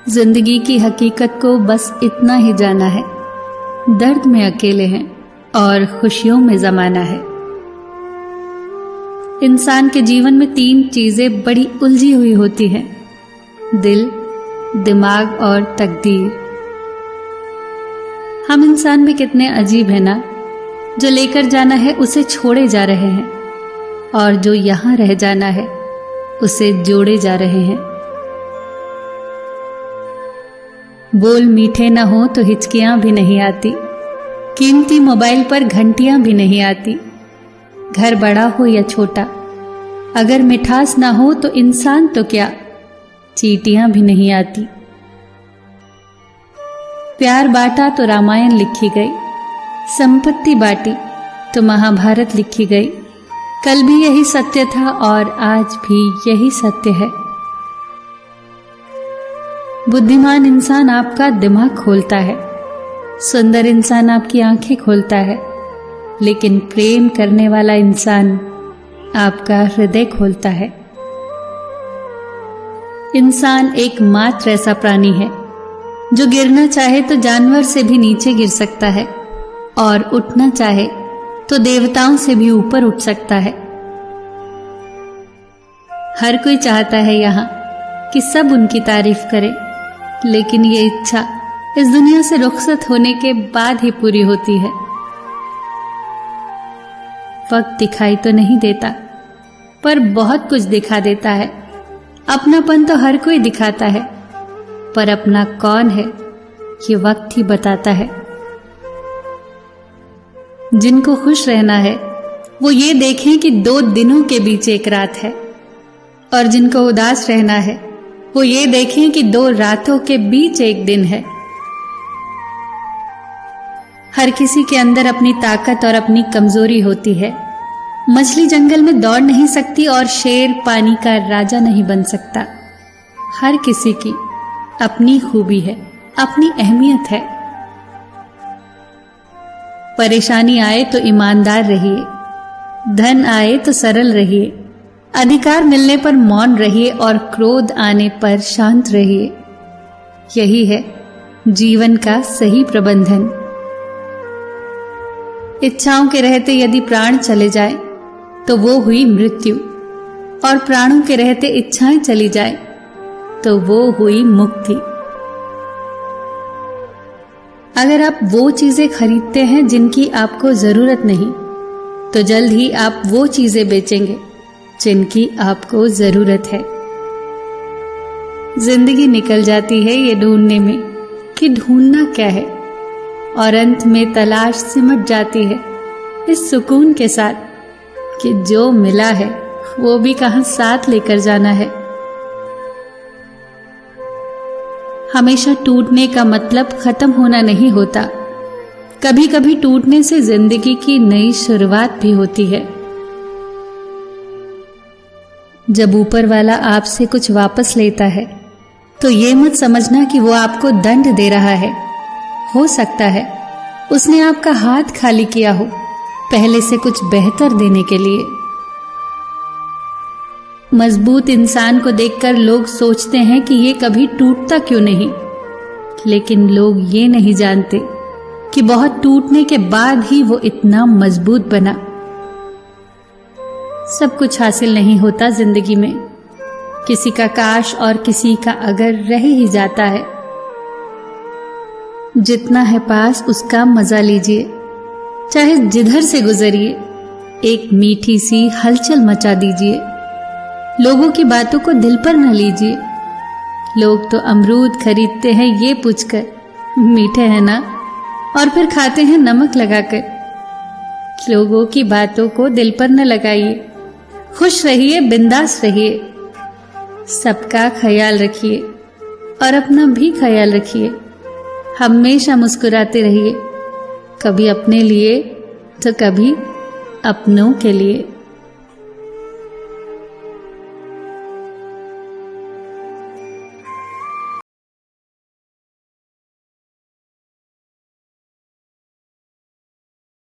जिंदगी की हकीकत को बस इतना ही जाना है, दर्द में अकेले हैं और खुशियों में जमाना है। इंसान के जीवन में 3 चीजें बड़ी उलझी हुई होती हैं, दिल, दिमाग और तकदीर। हम इंसान में कितने अजीब हैं ना, जो लेकर जाना है उसे छोड़े जा रहे हैं और जो यहां रह जाना है उसे जोड़े जा रहे हैं। बोल मीठे ना हो तो हिचकियां भी नहीं आती, कीमती मोबाइल पर घंटियां भी नहीं आती। घर बड़ा हो या छोटा, अगर मिठास ना हो तो इंसान तो क्या, चींटियां भी नहीं आती। प्यार बांटा तो रामायण लिखी गई, संपत्ति बांटी तो महाभारत लिखी गई। कल भी यही सत्य था और आज भी यही सत्य है। बुद्धिमान इंसान आपका दिमाग खोलता है, सुंदर इंसान आपकी आंखें खोलता है, लेकिन प्रेम करने वाला इंसान आपका हृदय खोलता है। इंसान एकमात्र ऐसा प्राणी है जो गिरना चाहे तो जानवर से भी नीचे गिर सकता है और उठना चाहे तो देवताओं से भी ऊपर उठ सकता है। हर कोई चाहता है यहां कि सब उनकी तारीफ करें, लेकिन ये इच्छा इस दुनिया से रुखसत होने के बाद ही पूरी होती है। वक्त दिखाई तो नहीं देता, पर बहुत कुछ दिखा देता है। अपनापन तो हर कोई दिखाता है, पर अपना कौन है ये वक्त ही बताता है। जिनको खुश रहना है वो ये देखें कि 2 दिनों के बीच एक रात है, और जिनको उदास रहना है वो ये देखें कि 2 रातों के बीच एक दिन है। हर किसी के अंदर अपनी ताकत और अपनी कमजोरी होती है। मछली जंगल में दौड़ नहीं सकती और शेर पानी का राजा नहीं बन सकता। हर किसी की अपनी खूबी है, अपनी अहमियत है। परेशानी आए तो ईमानदार रहिए, धन आए तो सरल रहिए, अधिकार मिलने पर मौन रहिए और क्रोध आने पर शांत रहिए। यही है जीवन का सही प्रबंधन। इच्छाओं के रहते यदि प्राण चले जाए तो वो हुई मृत्यु, और प्राणों के रहते इच्छाएं चली जाए तो वो हुई मुक्ति। अगर आप वो चीजें खरीदते हैं जिनकी आपको जरूरत नहीं, तो जल्द ही आप वो चीजें बेचेंगे जिनकी आपको जरूरत है। जिंदगी निकल जाती है ये ढूंढने में कि ढूंढना क्या है, और अंत में तलाश सिमट जाती है इस सुकून के साथ कि जो मिला है वो भी कहां साथ लेकर जाना है। हमेशा टूटने का मतलब खत्म होना नहीं होता। कभी कभी टूटने से जिंदगी की नई शुरुआत भी होती है। जब ऊपर वाला आपसे कुछ वापस लेता है तो ये मत समझना कि वो आपको दंड दे रहा है। हो सकता है उसने आपका हाथ खाली किया हो पहले से कुछ बेहतर देने के लिए। मजबूत इंसान को देखकर लोग सोचते हैं कि ये कभी टूटता क्यों नहीं, लेकिन लोग ये नहीं जानते कि बहुत टूटने के बाद ही वो इतना मजबूत बना। सब कुछ हासिल नहीं होता जिंदगी में, किसी का काश और किसी का अगर रह ही जाता है। जितना है पास उसका मजा लीजिए, चाहे जिधर से गुजरिए, एक मीठी सी हलचल मचा दीजिए। लोगों की बातों को दिल पर न लीजिए। लोग तो अमरूद खरीदते हैं ये पूछकर मीठे हैं ना, और फिर खाते हैं नमक लगाकर। लोगों की बातों को दिल पर न लगाइए। खुश रहिए, बिंदास रहिए, सबका ख्याल रखिए और अपना भी ख्याल रखिए। हमेशा मुस्कुराते रहिए, कभी अपने लिए तो कभी अपनों के लिए।